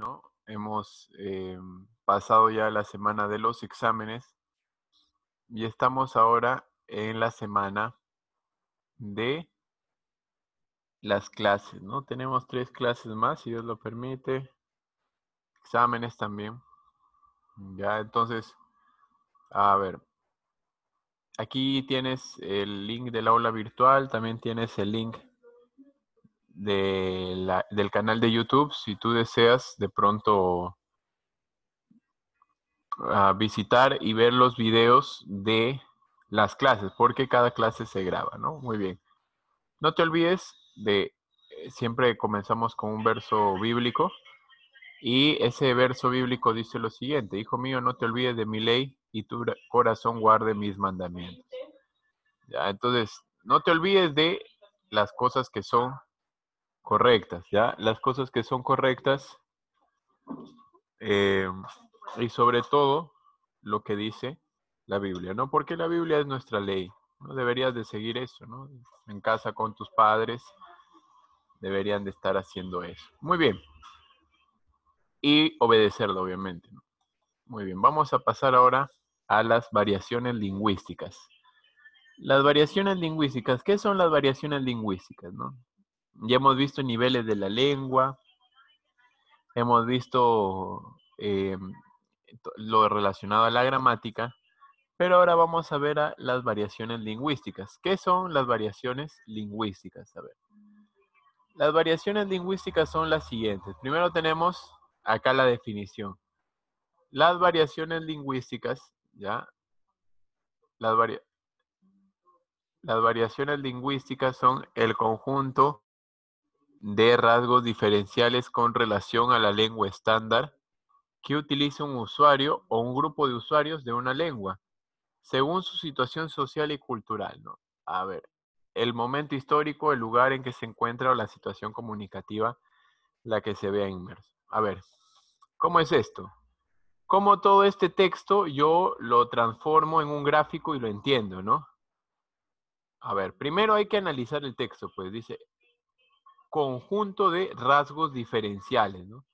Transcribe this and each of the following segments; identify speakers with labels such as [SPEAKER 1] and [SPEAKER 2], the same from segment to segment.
[SPEAKER 1] ¿no? Hemos pasado ya la semana de los exámenes y estamos ahora en la semana de las clases, ¿no? Tenemos 3 clases más, si Dios lo permite, exámenes también. Ya, entonces, a ver, aquí tienes el link del aula virtual, también tienes el link del canal de YouTube, si tú deseas de pronto visitar y ver los videos de las clases, porque cada clase se graba, ¿no? Muy bien. No te olvides de, siempre comenzamos con un verso bíblico, y ese verso bíblico dice lo siguiente: Hijo mío, no te olvides de mi ley y tu corazón guarde mis mandamientos. ¿Ya? Entonces, no te olvides de las cosas que son correctas, ¿ya? Las cosas que son correctas, y sobre todo lo que dice la Biblia, ¿no? Porque la Biblia es nuestra ley, ¿no? Deberías de seguir eso, ¿no? En casa con tus padres deberían de estar haciendo eso. Muy bien. Y obedecerlo, obviamente, ¿no? Muy bien, vamos a pasar ahora a las variaciones lingüísticas. Las variaciones lingüísticas, ¿qué son las variaciones lingüísticas, no? Ya hemos visto niveles de la lengua, hemos visto lo relacionado a la gramática, pero ahora vamos a ver las variaciones lingüísticas. ¿Qué son las variaciones lingüísticas? A ver. Las variaciones lingüísticas son las siguientes. Primero tenemos acá la definición. Las variaciones lingüísticas, ¿ya? Las variaciones lingüísticas son el conjunto de rasgos diferenciales con relación a la lengua estándar que utiliza un usuario o un grupo de usuarios de una lengua, según su situación social y cultural, ¿no? A ver, el momento histórico, el lugar en que se encuentra o la situación comunicativa, la que se vea inmerso. A ver, ¿cómo es esto? Como todo este texto yo lo transformo en un gráfico y lo entiendo, ¿no? A ver, primero hay que analizar el texto, pues dice conjunto de rasgos diferenciales, ¿no?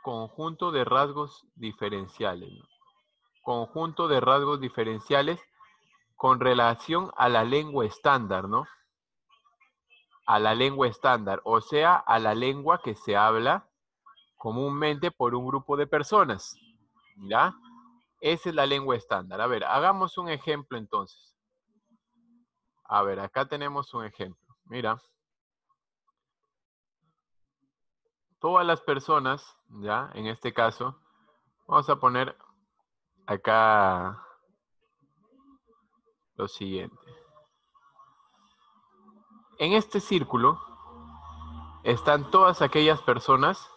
[SPEAKER 1] Conjunto de rasgos diferenciales, ¿no? Conjunto de rasgos diferenciales con relación a la lengua estándar, ¿no? A la lengua estándar, o sea, a la lengua que se habla comúnmente por un grupo de personas, ¿ya? Esa es la lengua estándar. A ver, hagamos un ejemplo entonces. A ver, acá tenemos un ejemplo. Mira, todas las personas, ¿ya? En este caso, vamos a poner acá lo siguiente. En este círculo están todas aquellas personas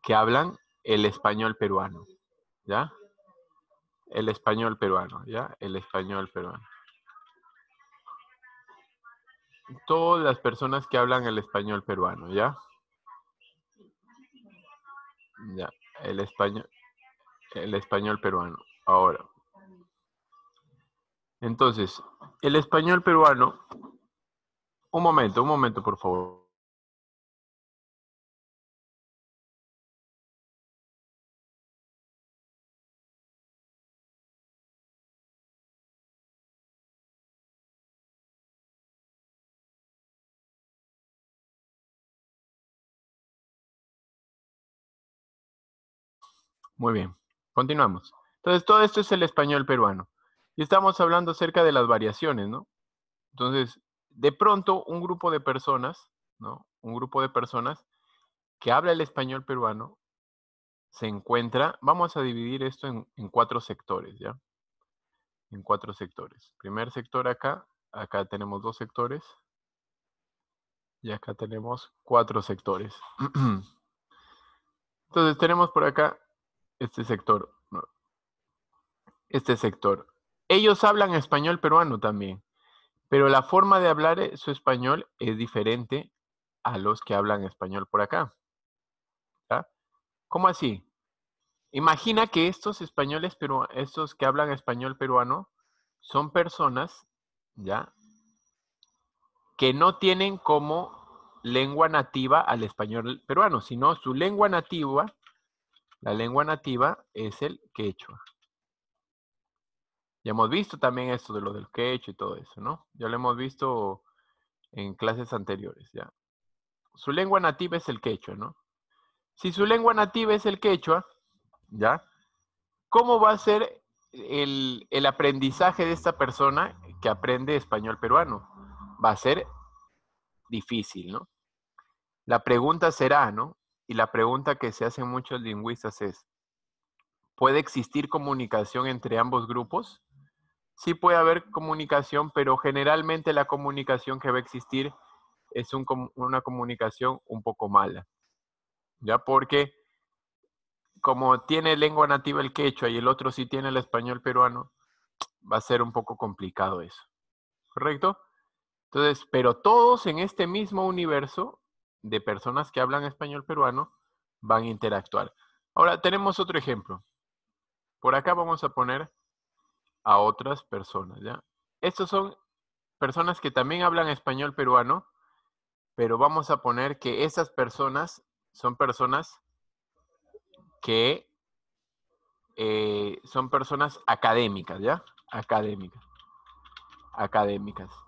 [SPEAKER 1] que hablan el español peruano, ¿ya? El español peruano, ¿ya? El español peruano. Todas las personas que hablan el español peruano, ¿ya? Ya, el español peruano. Ahora, entonces, el español peruano, un momento, por favor. Muy bien, continuamos. Entonces, todo esto es el español peruano. Y estamos hablando acerca de las variaciones, ¿no? Entonces, de pronto, un grupo de personas, ¿no? Un grupo de personas que habla el español peruano se encuentra, vamos a dividir esto en 4 sectores, ¿ya? En 4 sectores. Primer sector acá tenemos 2 sectores, y acá tenemos 4 sectores. Entonces tenemos por acá este sector, ¿no? Este sector. Ellos hablan español peruano también, pero la forma de hablar su español es diferente a los que hablan español por acá, ¿ya? ¿Cómo así? Imagina que estos españoles estos que hablan español peruano son personas, ¿ya? Que no tienen como lengua nativa al español peruano, sino su lengua nativa, la lengua nativa es el quechua. Ya hemos visto también esto de lo del quechua y todo eso, ¿no? Ya lo hemos visto en clases anteriores, ¿ya? Su lengua nativa es el quechua, ¿no? Si su lengua nativa es el quechua, ¿ya? ¿Cómo va a ser el aprendizaje de esta persona que aprende español peruano? Va a ser difícil, ¿no? La pregunta será, ¿no? Y la pregunta que se hacen muchos lingüistas es, ¿puede existir comunicación entre ambos grupos? Sí puede haber comunicación, pero generalmente la comunicación que va a existir es una comunicación un poco mala, ¿ya? Porque como tiene lengua nativa el quechua y el otro sí tiene el español peruano, va a ser un poco complicado eso, ¿correcto? Entonces, pero todos en este mismo universo de personas que hablan español peruano van a interactuar. Ahora, tenemos otro ejemplo. Por acá vamos a poner a otras personas, ¿ya? Estos son personas que también hablan español peruano, pero vamos a poner que esas personas son personas que son personas académicas, ¿ya? Académicas.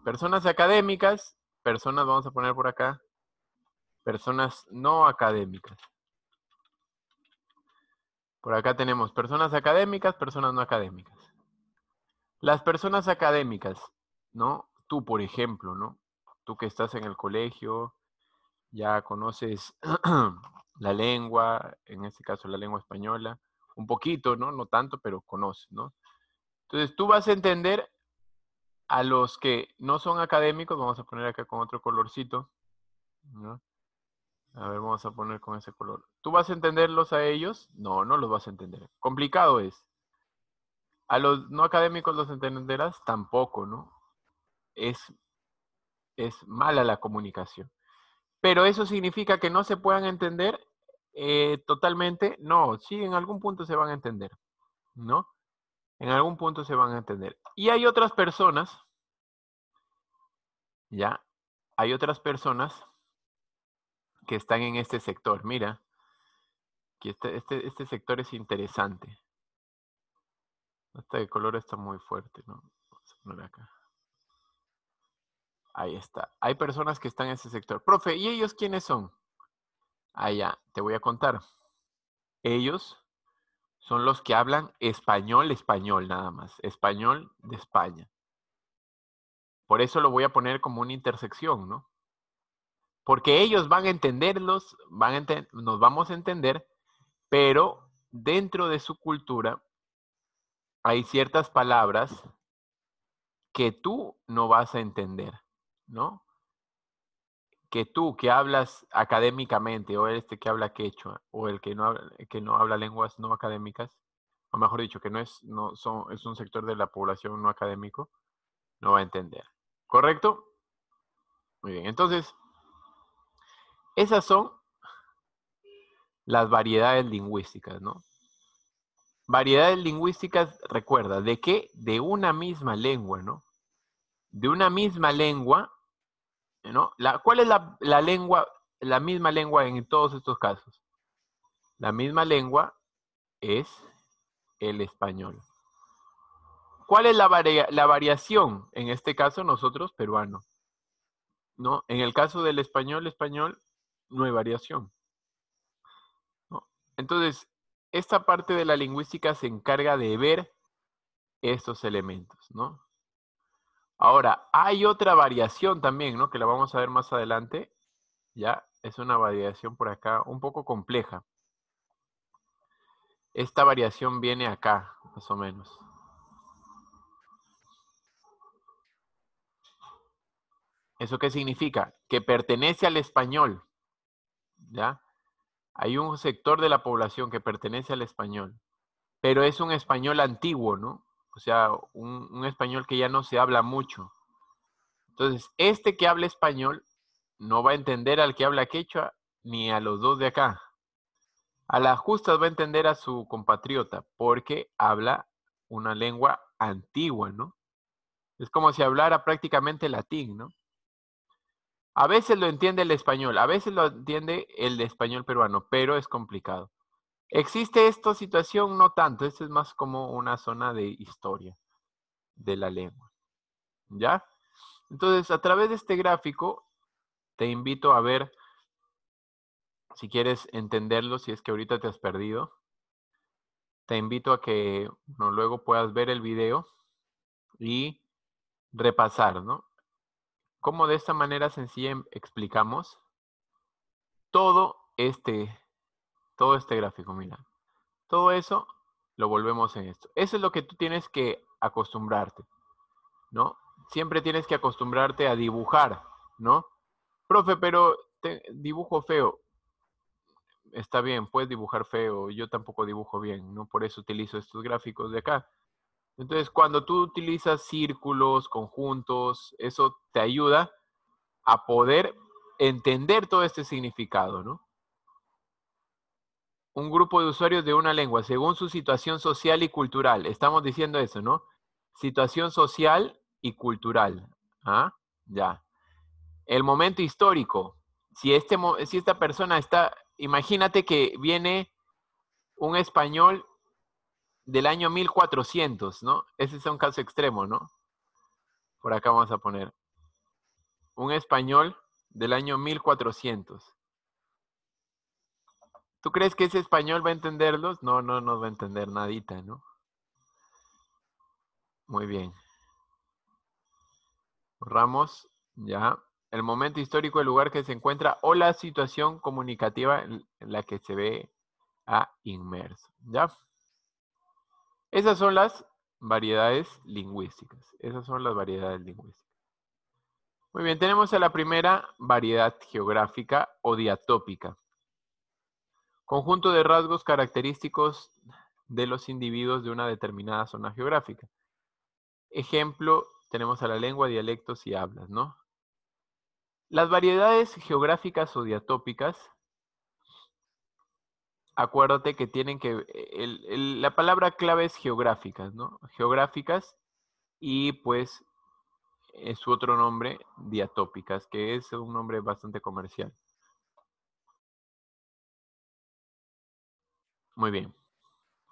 [SPEAKER 1] Personas académicas, personas, vamos a poner por acá, personas no académicas. Por acá tenemos personas académicas, personas no académicas. Las personas académicas, ¿no? Tú, por ejemplo, ¿no? Tú que estás en el colegio, ya conoces la lengua, en este caso la lengua española, un poquito, ¿no? No tanto, pero conoces, ¿no? Entonces tú vas a entender a los que no son académicos, vamos a poner acá con otro colorcito, ¿no? A ver, vamos a poner con ese color. ¿Tú vas a entenderlos a ellos? No, no los vas a entender. Complicado es. ¿A los no académicos los entenderás? Tampoco, ¿no? Es mala la comunicación. Pero eso significa que no se puedan entender totalmente. No, sí, en algún punto se van a entender, ¿no? En algún punto se van a entender. Y hay otras personas, ¿ya? Hay otras personas que están en este sector. Mira, que este sector es interesante. Este color está muy fuerte, ¿no? Vamos a poner acá. Ahí está. Hay personas que están en ese sector. Profe, ¿y ellos quiénes son? Ah, ya, te voy a contar. Ellos son los que hablan español, español nada más. Español de España. Por eso lo voy a poner como una intersección, ¿no? Porque ellos van a entenderlos, nos vamos a entender, pero dentro de su cultura hay ciertas palabras que tú no vas a entender, ¿no? Que tú que hablas académicamente, o este que habla quechua, o el que no habla lenguas no académicas, o mejor dicho, que es un sector de la población no académico, no va a entender. ¿Correcto? Muy bien, entonces, esas son las variedades lingüísticas, ¿no? Variedades lingüísticas, recuerda, ¿de qué? De una misma lengua, ¿no? De una misma lengua, ¿no? ¿Cuál es la lengua, la misma lengua en todos estos casos? La misma lengua es el español. ¿Cuál es la variación? En este caso, nosotros, peruano, ¿no? En el caso del español, no hay variación, ¿no? Entonces, esta parte de la lingüística se encarga de ver estos elementos, ¿no? Ahora, hay otra variación también, ¿no? Que la vamos a ver más adelante. Ya, es una variación por acá un poco compleja. Esta variación viene acá, más o menos. ¿Eso qué significa? Que pertenece al español, ¿ya? Hay un sector de la población que pertenece al español, pero es un español antiguo, ¿no? O sea, un español que ya no se habla mucho. Entonces, este que habla español no va a entender al que habla quechua ni a los dos de acá. A las justas va a entender a su compatriota porque habla una lengua antigua, ¿no? Es como si hablara prácticamente latín, ¿no? A veces lo entiende el español, a veces lo entiende el español peruano, pero es complicado. ¿Existe esta situación? No tanto, esto es más como una zona de historia de la lengua, ¿ya? Entonces, a través de este gráfico, te invito a ver, si quieres entenderlo, si es que ahorita te has perdido, te invito a que luego puedas ver el video y repasar, ¿no? Cómo de esta manera sencilla explicamos todo todo este gráfico, mira. Todo eso lo volvemos en esto. Eso es lo que tú tienes que acostumbrarte, ¿no? Siempre tienes que acostumbrarte a dibujar, ¿no? Profe, pero dibujo feo. Está bien, puedes dibujar feo. Yo tampoco dibujo bien, ¿no? Por eso utilizo estos gráficos de acá. Entonces, cuando tú utilizas círculos, conjuntos, eso te ayuda a poder entender todo este significado, ¿no? Un grupo de usuarios de una lengua según su situación social y cultural. Estamos diciendo eso, ¿no? Situación social y cultural. ¿Ah? Ya. El momento histórico. Si esta persona está, imagínate que viene un español del año 1400, ¿no? Ese es un caso extremo, ¿no? Por acá vamos a poner. Un español del año 1400. ¿Tú crees que ese español va a entenderlos? No, no va a entender nadita, ¿no? Muy bien. Borramos, ya. El momento histórico, el lugar que se encuentra o la situación comunicativa en la que se ve inmerso, ¿ya? Esas son las variedades lingüísticas. Esas son las variedades lingüísticas. Muy bien, tenemos a la primera variedad geográfica o diatópica. Conjunto de rasgos característicos de los individuos de una determinada zona geográfica. Ejemplo, tenemos a la lengua, dialectos y hablas, ¿no? Las variedades geográficas o diatópicas, acuérdate que tienen que, la palabra clave es geográficas, ¿no? Geográficas y pues su otro nombre, diatópicas, que es un nombre bastante comercial. Muy bien.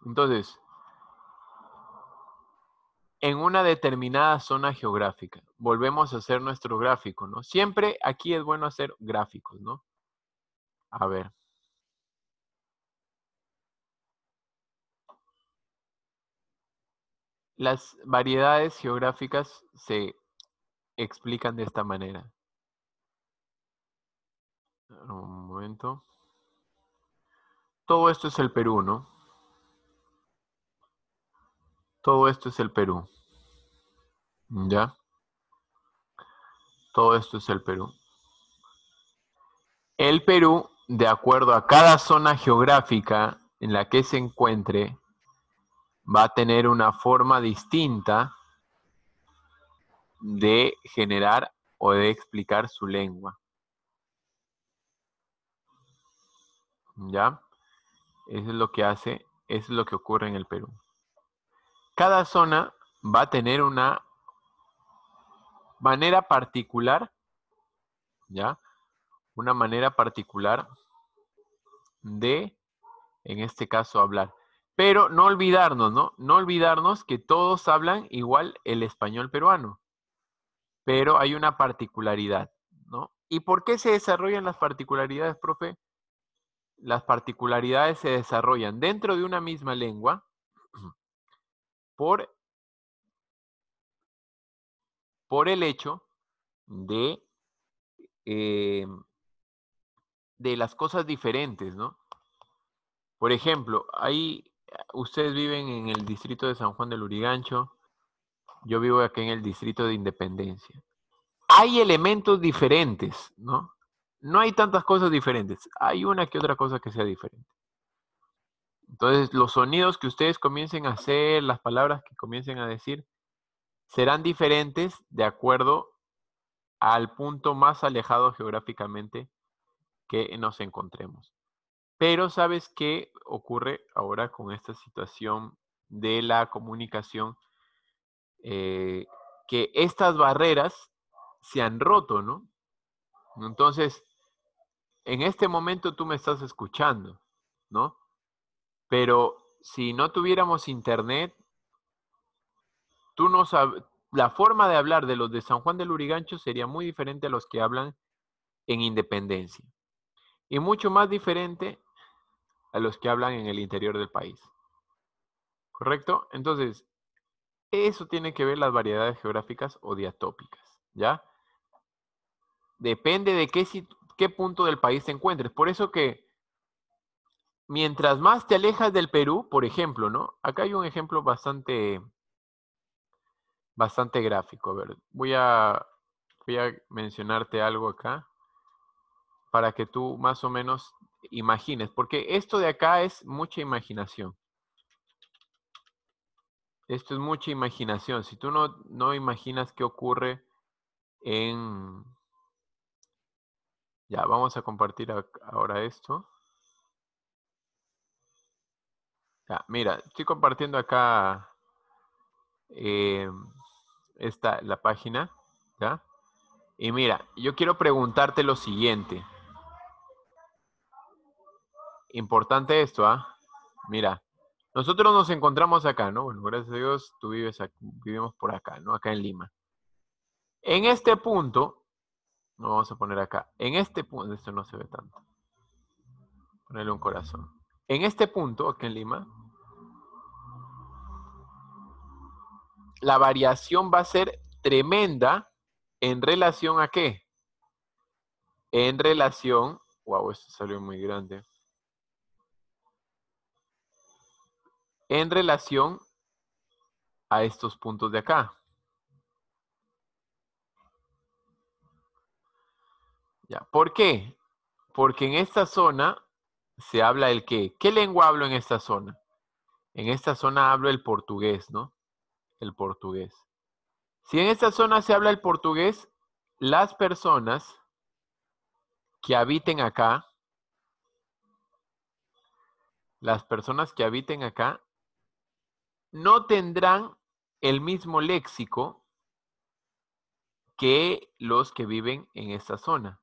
[SPEAKER 1] Entonces, en una determinada zona geográfica, volvemos a hacer nuestro gráfico, ¿no? Siempre aquí es bueno hacer gráficos, ¿no? A ver. Las variedades geográficas se explican de esta manera. Un momento. Todo esto es el Perú, ¿no? Todo esto es el Perú. ¿Ya? Todo esto es el Perú. El Perú, de acuerdo a cada zona geográfica en la que se encuentre, va a tener una forma distinta de generar o de explicar su lengua. ¿Ya? Eso es lo que hace, eso es lo que ocurre en el Perú. Cada zona va a tener una manera particular, ¿ya? Una manera particular de, en este caso, hablar. Pero no olvidarnos, ¿no? No olvidarnos que todos hablan igual el español peruano. Pero hay una particularidad, ¿no? ¿Y por qué se desarrollan las particularidades, profe? Las particularidades se desarrollan dentro de una misma lengua por el hecho de las cosas diferentes, ¿no? Por ejemplo, ustedes viven en el distrito de San Juan del Lurigancho, yo vivo aquí en el distrito de Independencia. Hay elementos diferentes, ¿no? No hay tantas cosas diferentes, hay una que otra cosa que sea diferente. Entonces, los sonidos que ustedes comiencen a hacer, las palabras que comiencen a decir, serán diferentes de acuerdo al punto más alejado geográficamente que nos encontremos. Pero ¿sabes qué ocurre ahora con esta situación de la comunicación? Que estas barreras se han roto, ¿no? Entonces, en este momento tú me estás escuchando, ¿no? Pero si no tuviéramos internet, tú no sabes, la forma de hablar de los de San Juan del Lurigancho sería muy diferente a los que hablan en Independencia y mucho más diferente a los que hablan en el interior del país. ¿Correcto? Entonces, eso tiene que ver las variedades geográficas o diatópicas, ¿ya? Depende de qué punto del país te encuentres. Por eso que mientras más te alejas del Perú, por ejemplo, ¿no? Acá hay un ejemplo bastante gráfico. A ver, voy a mencionarte algo acá para que tú más o menos imagines, porque esto de acá es mucha imaginación. Esto es mucha imaginación. Si tú no imaginas qué ocurre en... Ya, vamos a compartir ahora esto. Ya, mira, estoy compartiendo acá la página, ¿ya? Y mira, yo quiero preguntarte lo siguiente. Importante esto, ¿ah? Mira, nosotros nos encontramos acá, ¿no? Bueno, gracias a Dios, tú vivimos por acá, ¿no? Acá en Lima. En este punto, lo vamos a poner acá. En este punto, esto no se ve tanto. Ponerle un corazón. En este punto, aquí en Lima, la variación va a ser tremenda en relación a qué? En relación, wow, esto salió muy grande. En relación a estos puntos de acá. Ya, ¿por qué? Porque en esta zona se habla el qué. ¿Qué lengua hablo en esta zona? En esta zona hablo el portugués, ¿no? El portugués. Si en esta zona se habla el portugués, las personas que habiten acá, no tendrán el mismo léxico que los que viven en esta zona.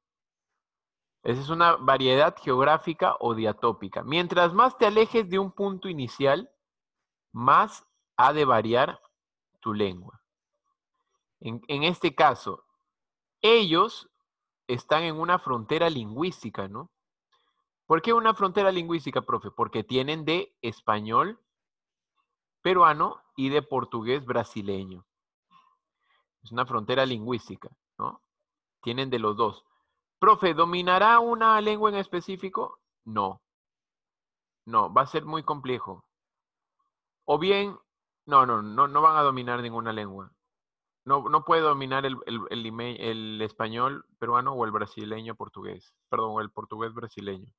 [SPEAKER 1] Esa es una variedad geográfica o diatópica. Mientras más te alejes de un punto inicial, más ha de variar tu lengua. En este caso, ellos están en una frontera lingüística, ¿no? ¿Por qué una frontera lingüística, profe? Porque tienen de español peruano y de portugués brasileño. Es una frontera lingüística, ¿no? Tienen de los dos. Profe, ¿dominará una lengua en específico? No. No, va a ser muy complejo. O bien, no van a dominar ninguna lengua. No puede dominar el español peruano o el brasileño portugués. Perdón, o el portugués brasileño.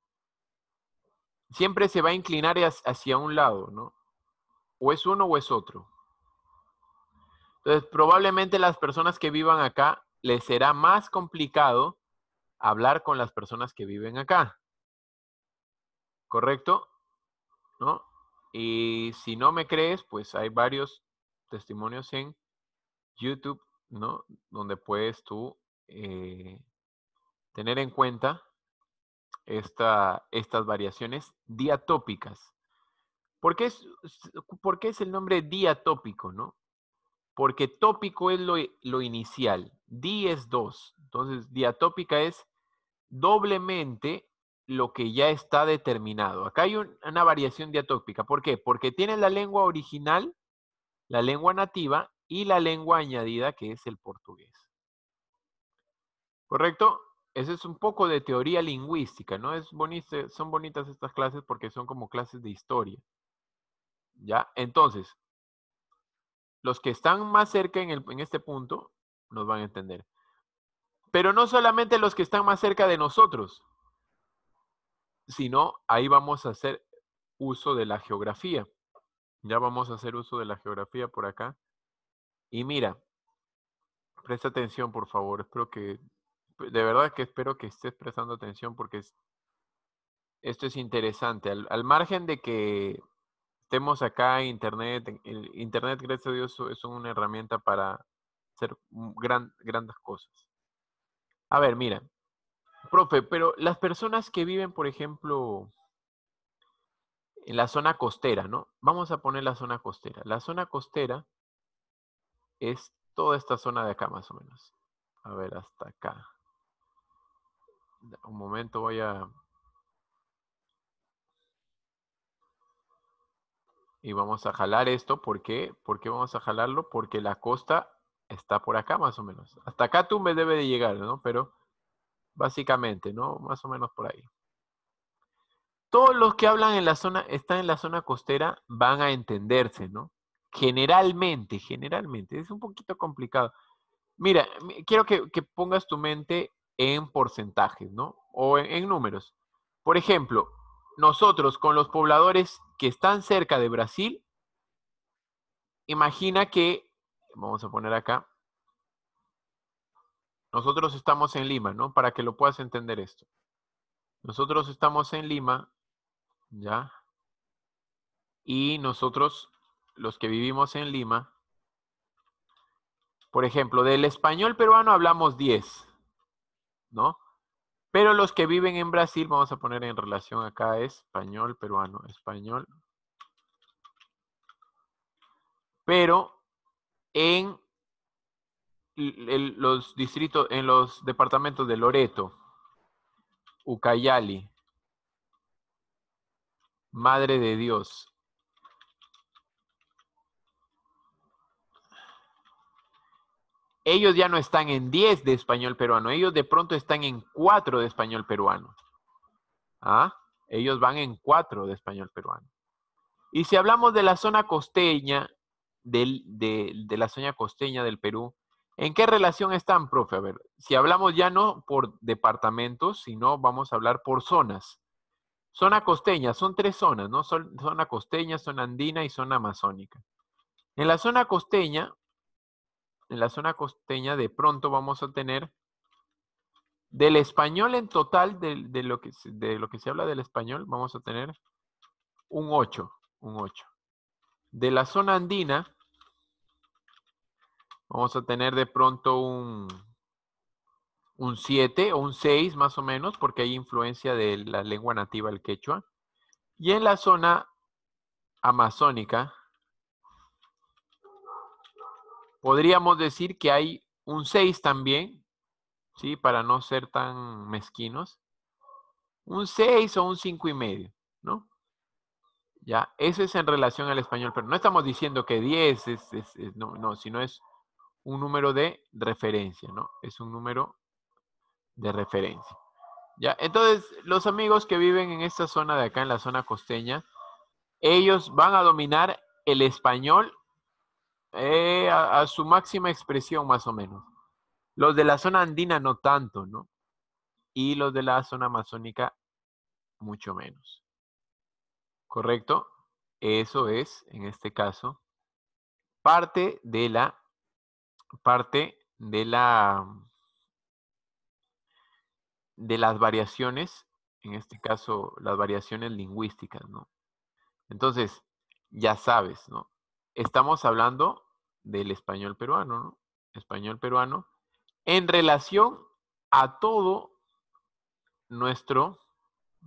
[SPEAKER 1] Siempre se va a inclinar hacia un lado, ¿no? O es uno o es otro. Entonces, probablemente las personas que vivan acá les será más complicado hablar con las personas que viven acá. ¿Correcto? ¿No? Y si no me crees, pues hay varios testimonios en YouTube, ¿no? Donde puedes tú tener en cuenta estas variaciones diatópicas. ¿Por qué es el nombre diatópico, no? Porque tópico es lo inicial, di es dos. Entonces, diatópica es doblemente lo que ya está determinado. Acá hay una variación diatópica. ¿Por qué? Porque tiene la lengua original, la lengua nativa y la lengua añadida, que es el portugués. ¿Correcto? Eso es un poco de teoría lingüística, ¿no? Son bonitas estas clases porque son como clases de historia. ¿Ya? Entonces, los que están más cerca en este punto nos van a entender. Pero no solamente los que están más cerca de nosotros, sino ahí vamos a hacer uso de la geografía. Ya vamos a hacer uso de la geografía por acá. Y mira, presta atención, por favor. De verdad que espero que estés prestando atención porque esto es interesante. Al margen de que estemos acá en Internet, Internet, gracias a Dios, es una herramienta para hacer grandes cosas. A ver, mira. Profe, pero las personas que viven, por ejemplo, en la zona costera, ¿no? Vamos a poner la zona costera. La zona costera es toda esta zona de acá, más o menos. A ver, hasta acá. Un momento, voy a... Y vamos a jalar esto. ¿Por qué? ¿Por qué vamos a jalarlo? Porque la costa está por acá, más o menos. Hasta acá tú me debe de llegar, ¿no? Pero básicamente, ¿no? Más o menos por ahí. Todos los que hablan en la zona, están en la zona costera, van a entenderse, ¿no? Generalmente, es un poquito complicado. Mira, quiero que pongas tu mente en porcentajes, ¿no? O en números. Por ejemplo, nosotros con los pobladores que están cerca de Brasil, imagina que, vamos a poner acá, nosotros estamos en Lima, ¿no? Para que lo puedas entender esto. Nosotros estamos en Lima, ¿ya? Y nosotros, los que vivimos en Lima, por ejemplo, del español peruano hablamos 10, ¿no? Pero los que viven en Brasil, vamos a poner en relación acá español peruano, español. Pero en los distritos, en los departamentos de Loreto, Ucayali, Madre de Dios, ellos ya no están en 10 de español peruano, ellos de pronto están en 4 de español peruano. ¿Ah? Ellos van en 4 de español peruano. Y si hablamos de la zona costeña, de la zona costeña del Perú, ¿en qué relación están, profe? A ver, si hablamos ya no por departamentos, sino vamos a hablar por zonas. Zona costeña, son 3 zonas, ¿no? Zona costeña, zona andina y zona amazónica. En la zona costeña, de pronto vamos a tener del español en total, de lo que se habla del español, vamos a tener un 8, un 8. De la zona andina, vamos a tener de pronto un 7 o un 6 más o menos, porque hay influencia de la lengua nativa, el quechua. Y en la zona amazónica, podríamos decir que hay un 6 también, ¿sí? Para no ser tan mezquinos. Un 6 o un 5,5, ¿no? Ya, eso es en relación al español, pero no estamos diciendo que 10 no, sino es un número de referencia, ¿no? Es un número de referencia. ¿Ya? Entonces, los amigos que viven en esta zona de acá, en la zona costeña, ellos van a dominar el español a su máxima expresión, más o menos. Los de la zona andina no tanto, ¿no? Y los de la zona amazónica, mucho menos. ¿Correcto? Eso es, en este caso, parte de la, de las variaciones, en este caso, las variaciones lingüísticas, ¿no? Entonces, ya sabes, ¿no? Estamos hablando del español peruano, ¿no? Español peruano en relación a todo nuestro,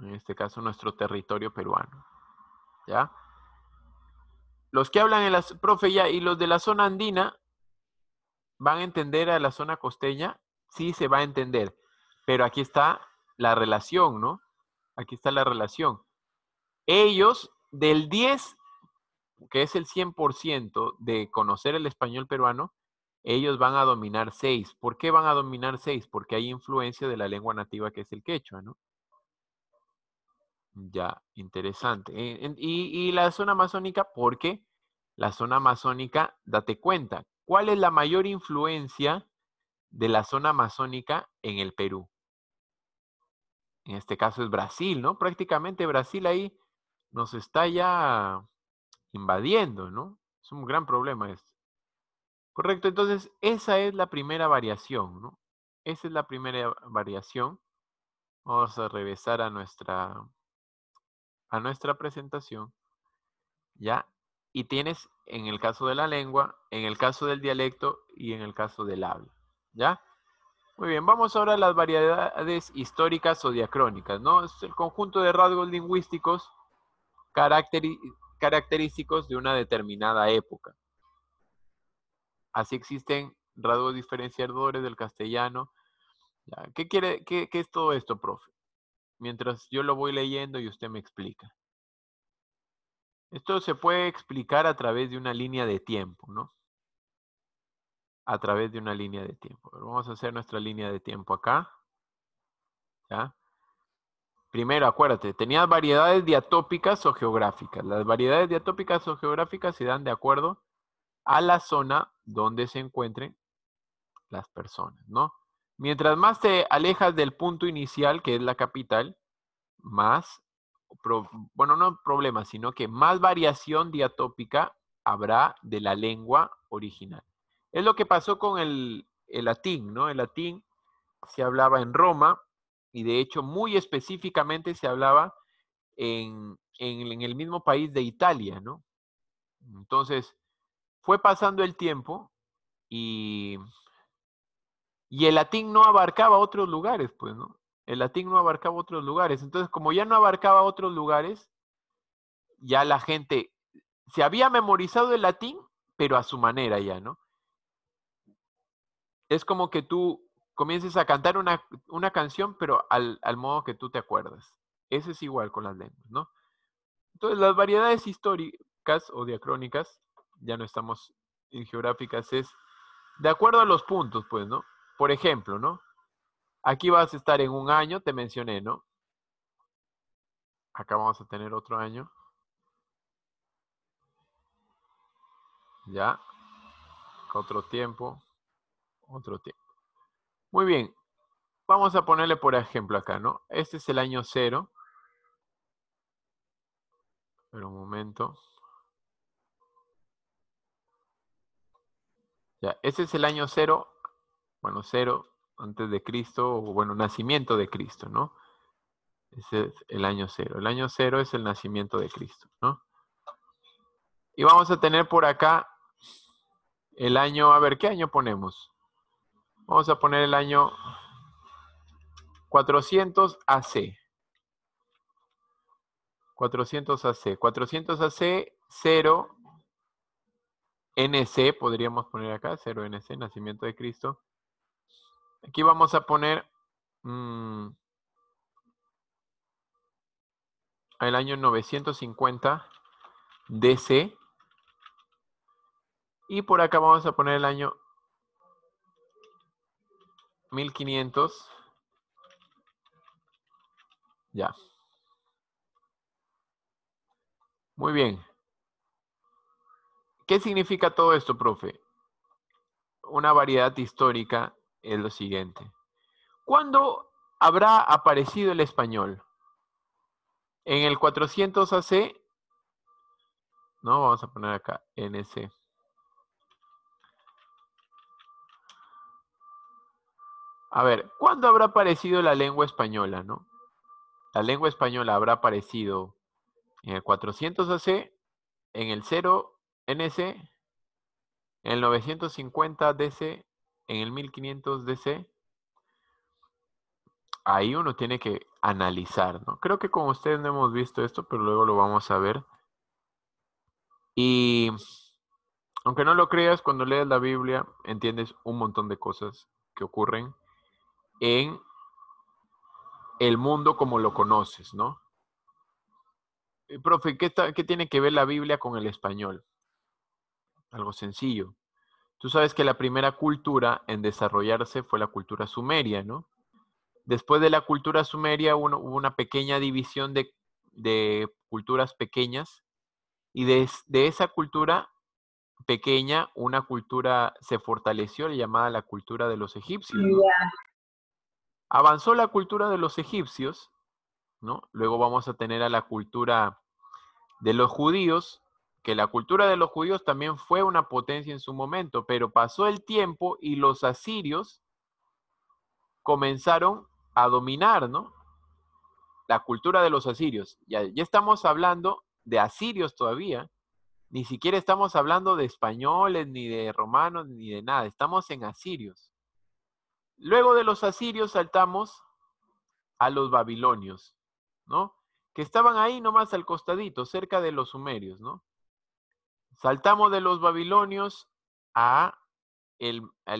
[SPEAKER 1] en este caso, nuestro territorio peruano, ¿ya? Los que hablan en la, profe, ya, y los de la zona andina van a entender a la zona costeña, sí se va a entender, pero aquí está la relación, ¿no? Aquí está la relación. Ellos, del 10, que es el 100% de conocer el español peruano, ellos van a dominar 6. ¿Por qué van a dominar 6? Porque hay influencia de la lengua nativa que es el quechua, ¿no? Ya, interesante. Y la zona amazónica, ¿por qué? La zona amazónica, date cuenta, ¿cuál es la mayor influencia de la zona amazónica en el Perú? En este caso es Brasil, ¿no? Prácticamente Brasil ahí nos está ya invadiendo, ¿no? Es un gran problema esto. Correcto, entonces esa es la primera variación, ¿no? Esa es la primera variación. Vamos a regresar a nuestra presentación, ¿ya? Y tienes en el caso de la lengua, en el caso del dialecto y en el caso del habla, ¿ya? Muy bien, vamos ahora a las variedades históricas o diacrónicas, ¿no? Es el conjunto de rasgos lingüísticos característicos de una determinada época. Así existen rasgos diferenciadores del castellano. Ya, qué es todo esto, profe? Mientras yo lo voy leyendo y usted me explica. Esto se puede explicar a través de una línea de tiempo, ¿no? A través de una línea de tiempo. Vamos a hacer nuestra línea de tiempo acá. ¿Ya? Primero, acuérdate, tenías variedades diatópicas o geográficas. Las variedades diatópicas o geográficas se dan de acuerdo a la zona donde se encuentren las personas, ¿no? Mientras más te alejas del punto inicial, que es la capital, más, bueno, no problema, sino que más variación diatópica habrá de la lengua original. Es lo que pasó con el latín, ¿no? El latín se hablaba en Roma y de hecho muy específicamente se hablaba en el mismo país de Italia, ¿no? Entonces, fue pasando el tiempo y el latín no abarcaba otros lugares, pues, ¿no? El latín no abarcaba otros lugares. Entonces, como ya no abarcaba otros lugares, ya la gente se había memorizado el latín, pero a su manera ya, ¿no? Es como que tú comiences a cantar una canción, pero al modo que tú te acuerdas. Eso es igual con las lenguas, ¿no? Entonces, las variedades históricas o diacrónicas, ya no estamos en geográficas, es de acuerdo a los puntos, pues, ¿no? Por ejemplo, ¿no? Aquí vas a estar en un año, te mencioné, ¿no? Acá vamos a tener otro año. Ya. Otro tiempo. Otro tiempo. Muy bien. Vamos a ponerle por ejemplo acá, ¿no? Este es el año 0. Pero un momento. Ya, este es el año 0. Bueno, 0 antes de Cristo, o bueno, nacimiento de Cristo, ¿no? Ese es el año 0. El año 0 es el nacimiento de Cristo, ¿no? Y vamos a tener por acá el año, a ver, ¿qué año ponemos? Vamos a poner el año 400 AC. 400 AC. 400 AC, 0 NC, podríamos poner acá, 0 NC, nacimiento de Cristo. Aquí vamos a poner el año 950 DC. Y por acá vamos a poner el año 1500. Ya. Muy bien. ¿Qué significa todo esto, profe? Una variedad histórica es lo siguiente. ¿Cuándo habrá aparecido el español? En el 400 AC, no, vamos a poner acá NC. A ver, ¿cuándo habrá aparecido la lengua española, no? La lengua española habrá aparecido en el 400 AC, en el 0 NC, en el 950 DC, en el 1500 DC. Ahí uno tiene que analizar, ¿no? Creo que con ustedes no hemos visto esto, pero luego lo vamos a ver. Y aunque no lo creas, cuando lees la Biblia entiendes un montón de cosas que ocurren en el mundo como lo conoces, ¿no? Profe, ¿qué tiene que ver la Biblia con el español? Algo sencillo. Tú sabes que la primera cultura en desarrollarse fue la cultura sumeria, ¿no? Después de la cultura sumeria hubo una pequeña división de culturas pequeñas y de esa cultura pequeña, una cultura se fortaleció llamada la cultura de los egipcios, ¿no?
[SPEAKER 2] Ya.
[SPEAKER 1] Avanzó la cultura de los egipcios, ¿no? Luego vamos a tener a la cultura de los judíos, que la cultura de los judíos también fue una potencia en su momento, pero pasó el tiempo y los asirios comenzaron a dominar, ¿no? La cultura de los asirios. Ya estamos hablando de asirios todavía, ni siquiera estamos hablando de españoles, ni de romanos, ni de nada, estamos en asirios. Luego de los asirios saltamos a los babilonios, ¿no? Que estaban ahí nomás al costadito, cerca de los sumerios, ¿no? Saltamos de los babilonios al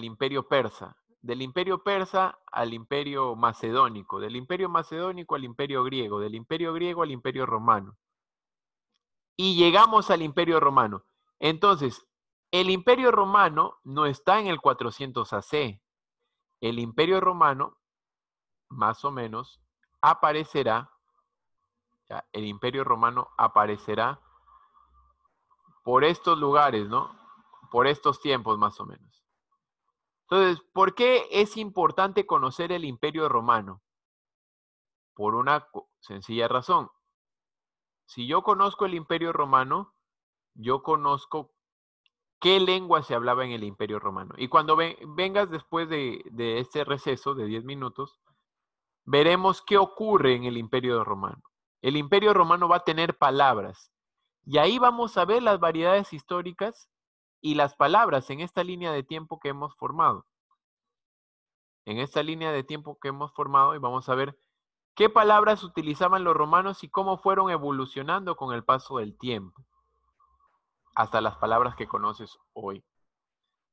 [SPEAKER 1] imperio persa, del imperio persa al imperio macedónico, del imperio macedónico al imperio griego, del imperio griego al imperio romano. Y llegamos al imperio romano. Entonces, el imperio romano no está en el 400 AC. El imperio romano, más o menos, aparecerá, ya, el imperio romano aparecerá por estos lugares, ¿no? Por estos tiempos, más o menos. Entonces, ¿por qué es importante conocer el imperio romano? Por una sencilla razón. Si yo conozco el imperio romano, yo conozco qué lengua se hablaba en el imperio romano. Y cuando vengas después de este receso de 10 minutos, veremos qué ocurre en el imperio romano. El imperio romano va a tener palabras. Y ahí vamos a ver las variedades históricas y las palabras en esta línea de tiempo que hemos formado. En esta línea de tiempo que hemos formado, y vamos a ver qué palabras utilizaban los romanos y cómo fueron evolucionando con el paso del tiempo, hasta las palabras que conoces hoy.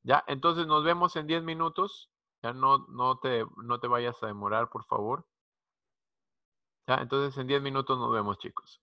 [SPEAKER 1] ¿Ya? Entonces nos vemos en 10 minutos. Ya no te vayas a demorar, por favor. ¿Ya? Entonces en 10 minutos nos vemos, chicos.